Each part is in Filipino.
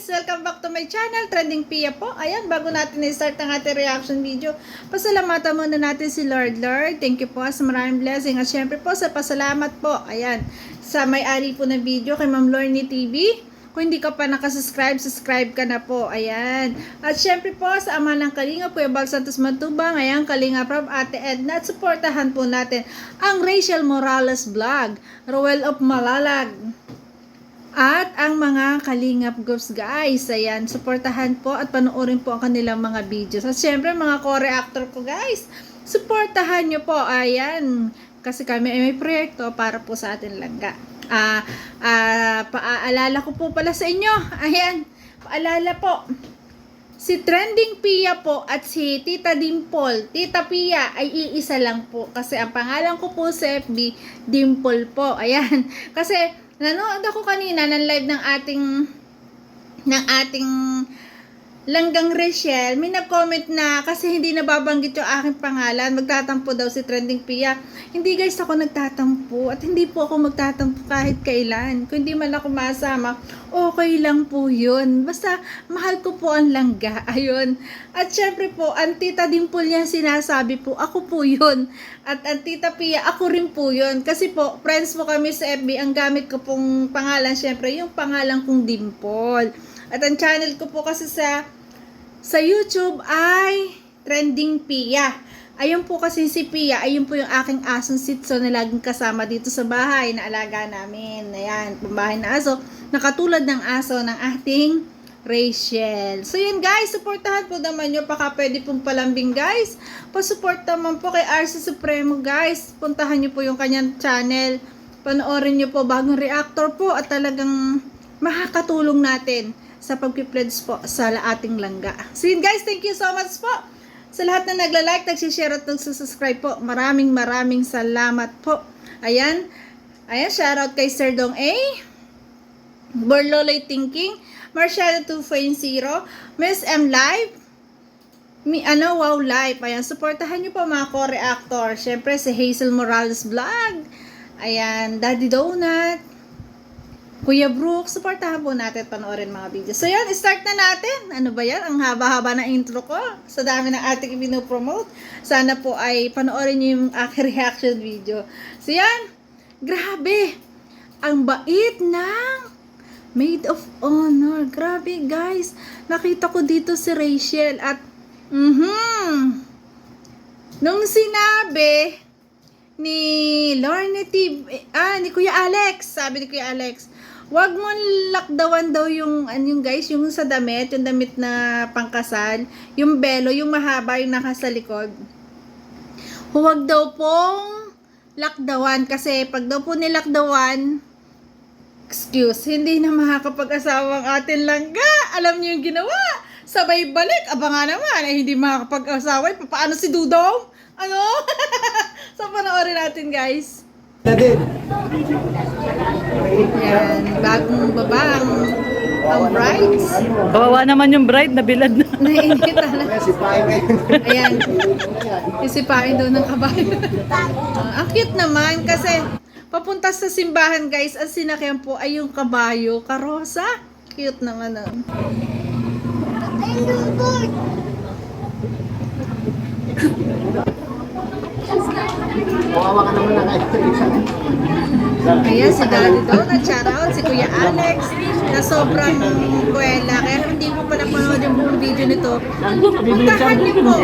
Welcome back to my channel, Trending Pia po. Ayan, bago natin i-start ang ating reaction video, pasalamatan muna natin si Lord. Thank you po sa maraming blessing. At syempre po sa pasalamat po, ayan, sa may-ari po ng video kay Ma'am Lorny TV. Kung hindi ka pa nakasubscribe, subscribe ka na po. Ayan. At syempre po sa ama ng Kalinga, Kuya Bal Santos Matubang, ayan, Kalinga Prab, Ate Edna. At supportahan po natin ang Rachel Morales Vlog, Roel of Malalag, at ang mga Kalingap Groups guys. Ayan, supportahan po at panoorin po ang kanilang mga videos. At syempre mga co-reactor ko guys, supportahan nyo po. Ayan, kasi kami ay may proyekto para po sa atin langga. Paalala ko po pala sa inyo. Ayan, paalala po. Si Trending Pia po at si Tita Dimple, Tita Pia ay iisa lang po. Kasi ang pangalan ko po sa FB, Dimple po. Ayan, kasi nanood ako kanina ng live ng ating Langgang Rachel. May nag-comment na kasi hindi nababanggit yung aking pangalan, magtatampo daw si Trending Pia. Hindi guys, ako nagtatampo at hindi po ako magtatampo kahit kailan. Kung hindi man ako masama, okay lang po yun. Basta mahal ko po ang langga. Ayun. At syempre po, ang Tita Dimple niya sinasabi po, ako po yun. At ang Tita Pia, ako rin po yun. Kasi po, friends po kami sa FB, ang gamit ko pong pangalan, syempre, yung pangalan kong Dimple. At ang channel ko po kasi sa YouTube ay Trending Pia. Ayun po kasi si Pia, ayun po yung aking asong sitso na laging kasama dito sa bahay na alaga namin. Ayan, pambahay na aso, nakatulad ng aso ng ating Rachel. So yun guys, supportahan po naman nyo, baka pwede pong palambing guys. Pasupport naman po kay RC Supremo guys. Puntahan nyo po yung kanyang channel. Panoorin nyo po bagong reactor po at talagang makakatulong natin sa pagpi-pledge po sa ating langga. So yun guys, thank you so much po sa lahat na nagla-like, nag-share at nag-subscribe po. Maraming salamat po. Ayan, shoutout kay Sir Dong A, Borloloy Thinking, Marciano 2.0, Miss M Live, Wow Life. Ayan, supportahan nyo po mga co-reactor. Syempre si Hazel Morales Vlog, ayan, Daddy Donut, Kuya Brooke, supportahan po natin, panoorin mga videos. So yan, start na natin. Ano ba yan? Ang haba-haba na intro ko. Sa dami ng ating ipinopromote. Sana po ay panoorin nyo yung aking reaction video. So yan, grabe. Ang bait ng Maid of Honor. Grabe guys. Nakita ko dito si Rachel at nung sinabi ni Lorny TV, ni Kuya Alex, sabi ni Kuya Alex, wag mo lakdawan daw yung guys, yung sa damit, yung damit na pangkasal, yung belo, yung mahaba, yung nasa likod. Huwag daw pong lakdawan kasi pag daw po nilakdawan, hindi na makakapag-asawa ang atin langga. Alam niyo yung ginawa? Sabay balik, abanga naman, hindi makakapag-asawa. Paano si Dudong? Ano? So, panoorin natin guys. Yan, bagong baba ang brides. Kawawa naman yung bride, nabilad na. Nainit na. Ayan. Isipain daw ng kabayo. Ang cute naman kasi papunta sa simbahan guys, ang sinakyan po ay yung kabayo, karosa. Cute naman. Kawawa ka naman na kahit Ayan, si Daddy Donut, shoutout, si Kuya Alex, na sobrang kuwela. Kaya hindi mo pa napanood yung buong video nito. Puntahan niyo po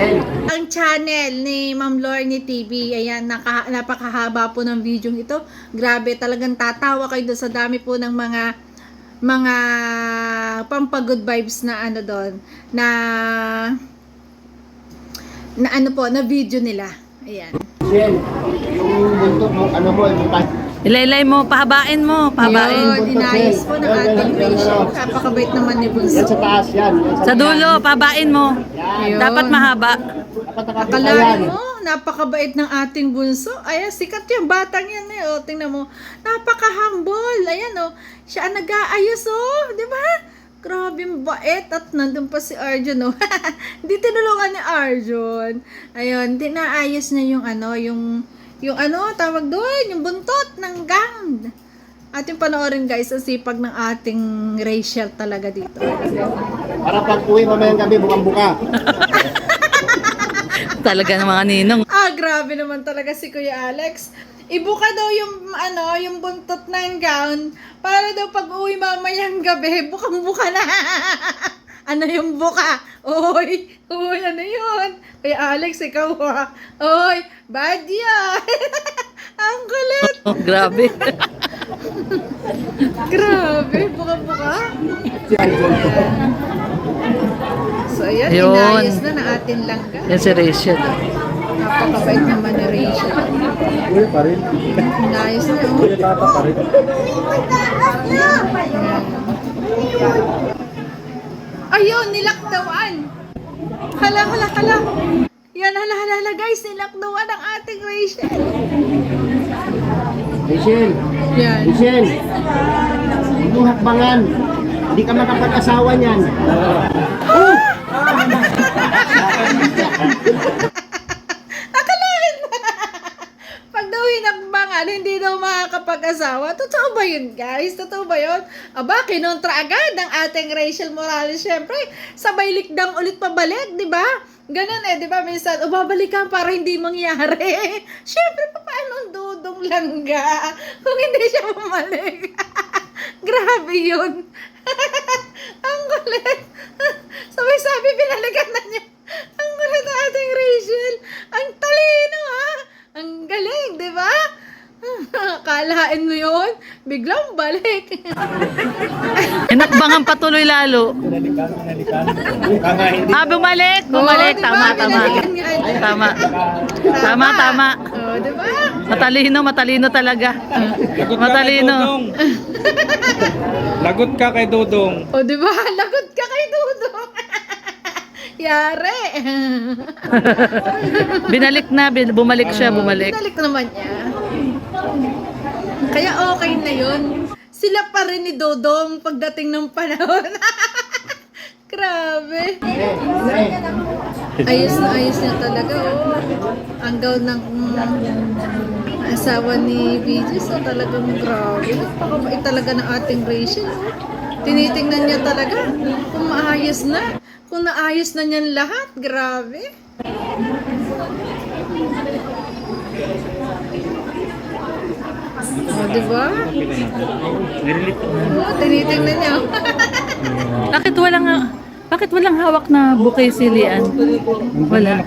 ang channel ni Ma'am Lorny TV. Ayan, napakahaba po ng video ito. Grabe, talagang tatawa kayo doon sa dami po ng mga pampagood vibes na doon. Na video nila. Ayan. yung buntot mo, ano mo, Ilaylay mo, pahabain mo, pahabain. Ayun, inayos po ng ating Rachel. Napakabait naman ni Bunso. yan sa taas yan. Sa dulo, pahabain mo. Ayun. Dapat mahaba. Akalain mo, napakabait ng ating Bunso. Ayan, sikat yung batang yan eh. O, tingnan mo. Napaka-humble. Ayan o. Siya ang nag-aayos o. Di ba? Grabe yung bait. At nandun pa si Arjun o. Hindi tinulungan ni Arjun. Ayun, dinaayos niya yung tawag doon, yung buntot ng gang. Ating panoorin guys ang sipag ng ating Rachel talaga dito. Para pag uwi mamayang gabi, bukang-buka. Talaga ng mga ninong. Grabe naman talaga si Kuya Alex. Ibuka daw yung yung buntot ng gown para daw pag uwi mamayang gabi, bukang-buka na. Ano yung buka? Oy, ano yun? Kuya Alex, ikaw ha. Oy, bad yan. Ang kulit. Oh, grabe. Grabe, buka-buka. So, ayan, Yun. inayos na ng ating langga. Yan si Rachel. Napakabait naman ni Rachel. Uwi pa rin. Inayos na, oh. Uwi tata pa rin. Ayun, nilakdawan. Hala. Yan, hala, guys. Nilakdawan ang ating Rachel. Rachel, Yan. Rachel. Huwag mong hakbangan. Hindi ka makapag-asawa niyan. Akalain mo. Pag daw hinakbangan, hindi daw makakapag-asawa. Totoo ba yun, guys? Totoo ba yun? Aba, kinontra agad ng ating Rachel Morales. Siyempre, sabay likdang ulit pabalik, di ba? Ganun di ba? Minsan, babalik ka para hindi mangyari. Siyempre, paano ang dudong langga kung hindi siya bumalik? Grabe yun. Ang kulit. Sabay-sabi, pinalikan na niya. Ang kulit ng ating Rachel. Ang talino, ha? Ang galing, di ba? Kalain mo yun, biglang balik. Inakbangan patuloy lalo. Bumalik. Bumalik. Oo, diba? Tama. Pinalikan nga niya. Tama. Oo, di ba? Matalino talaga. Lagot ka kay Matalino. Dodong. Lagot ka kay Dodong. O, di ba? Lagot ka kay Dudong. Yare. Bumalik siya. Binalik naman niya. Kaya okay na yun. Sila pa rin ni Dodong pagdating ng panahon. Grabe. Ayos na talaga, oh. Ang gown ng asawa ni BJ, so talagang grabe. Napakabait talaga ng ating Rachel, oh. Tinitingnan niya talaga kung maayos na. Kung naayos na niyan lahat, grabe. Oh, diba? Oh, tinitingnan niya. Bakit walang hawak na bouquet si Lian? Wala.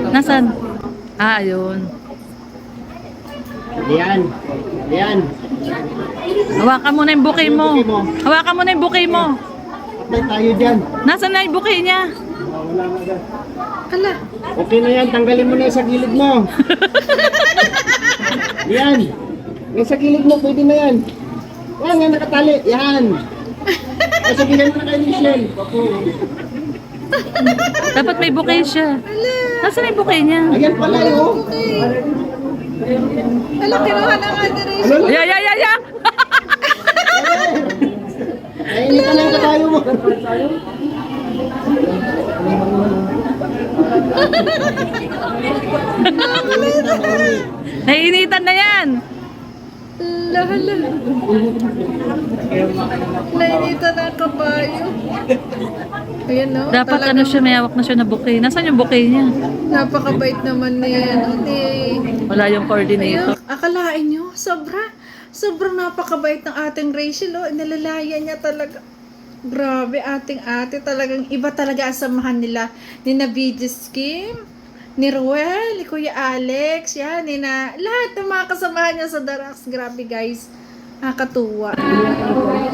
Nasaan? Ayun. Yan. Hawakan mo na yung bouquet mo. Hawakan mo na yung bouquet mo. Patay tayo dyan. Nasaan na yung bouquet niya? Hala. Okay na yan, tanggalin mo na yung sa gilid mo. Yan. Yung sa gilid mo, pwede na yan. Yan nakatali. Yan. Sabihin mo na kay Michelle. Dapat may bouquet siya. Nasaan na yung bouquet niya? Ayan pala yun. Hala, kinuha na nga ni Rachel. Ya! Ay, hindi ka lang katayo mo. Naiinitan na yan. Hala. Nainita na ang kabayo. Ayan, no? Dapat Talagang siya, may hawak na siya na bouquet. Nasaan yung bouquet niya? napakabait naman ni Wala yung coordinator. Ayun, akalain nyo, sobrang napakabait ng ating Rachel, oh. Nilalaya niya talaga. Grabe, ating ate, talagang iba talaga ang samahan nila. Ni na BJ Kim, ni Ruel, ni Kuya Alex, yan, ni na, lahat ng mga kasamahan niya sa Darax. Grabe guys, nakakatuwa.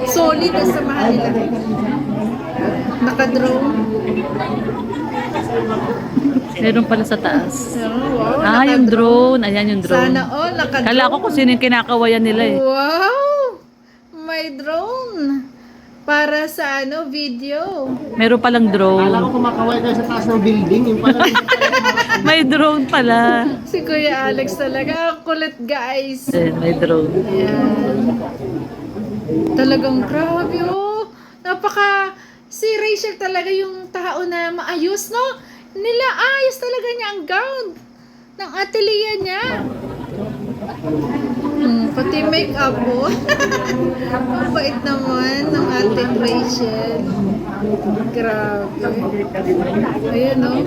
Solid ang samahan nila. Naka-drone. Meron pala sa taas. Oh, wow, Yung drone. Ayan yung drone. Sana all naka-drone. Kala ko kung sino yung kinakawayan nila eh. Wow! May drone. Para sa video. Meron palang Kala drone. ko kumakaway kayo sa taas ng building. Yung pala. May drone pala. Si Kuya Alex talaga. Ang kulit guys. May drone. Ayan. Talagang grabe oh. Si Rachel talaga yung tao na maayos, no? Ayos talaga niya ang gown ng atelier niya. Pati make-up po. Mabait naman ng ating Rachel. Grabe. Ayan, no?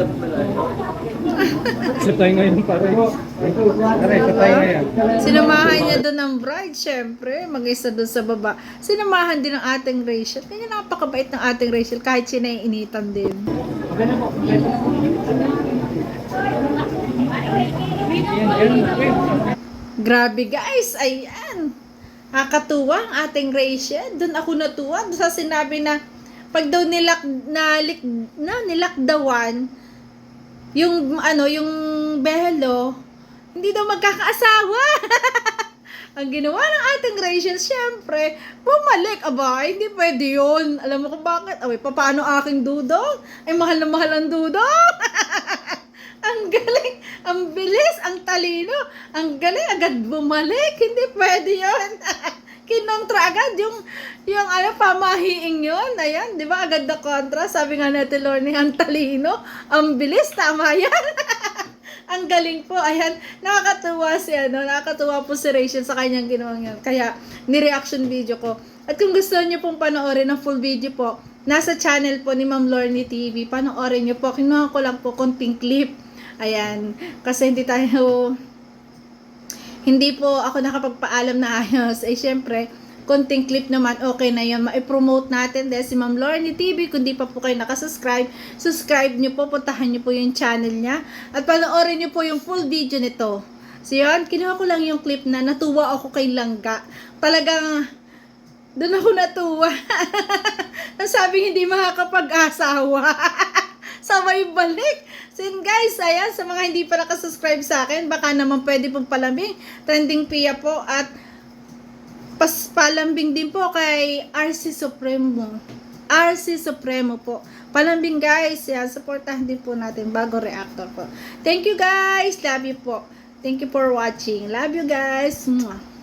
Isa tayo ngayon pare. Pare, isa tayo ngayon. Sinamahan niya doon ang bride, syempre. Mag-isa doon sa baba. Sinamahan din ng ating Rachel. Kaya napakabait ng ating Rachel kahit siya naiinitan din. Grabe guys, ayan. Nakakatuwa ang ating Rachel. Doon ako natuwa. Doon sa sinabi na pag daw nilakdawan, yung yung Belo, hindi daw magkakaasawa. Ang ginawa ng ating Rachel, syempre, bumalik. Aba, hindi pwede yun. Alam mo kung bakit? Abay, paano aking dudong? Ay, mahal na mahal ang dudong. Ang galing, ang bilis, ang talino, ang galing, agad bumalik. Hindi pwede yun. Kinontra agad yung pamahiing yun. Ayan, di ba? Agad na kontra. Sabi nga natin, Lorne, ang talino, ang bilis, tama yan. Ang galing po. Ayan, nakakatuwa po si Rachel sa kanyang ginawang yan. Kaya, ni-reaction video ko. At kung gusto niyo pong panoorin ang full video po, nasa channel po ni Ma'am Lorne TV. Panoorin niyo po. Kinuha ko lang po konting clip. Ayan, kasi hindi po ako nakapagpaalam na ayos. Eh, syempre, konting clip naman, okay na yun. Ma-promote natin dahil si Ma'am Lorne TV. Kung di pa po kayo nakasubscribe, subscribe nyo po, puntahan nyo po yung channel niya. At panoorin nyo po yung full video nito. So yun, kinuha ko lang yung clip na natuwa ako kay Langga. Talagang, doon ako natuwa. Sabi hindi makakapag-asawa. Sabay balik. So yun guys, ayan, sa mga hindi pa nakasubscribe sa akin, baka naman pwede pong palambing. Trending Pia po at palambing din po kay RC Supremo. RC Supremo po. Palambing guys, yan, supportahan din po natin bago reactor po. Thank you guys, love you po. Thank you for watching. Love you guys. Mwah.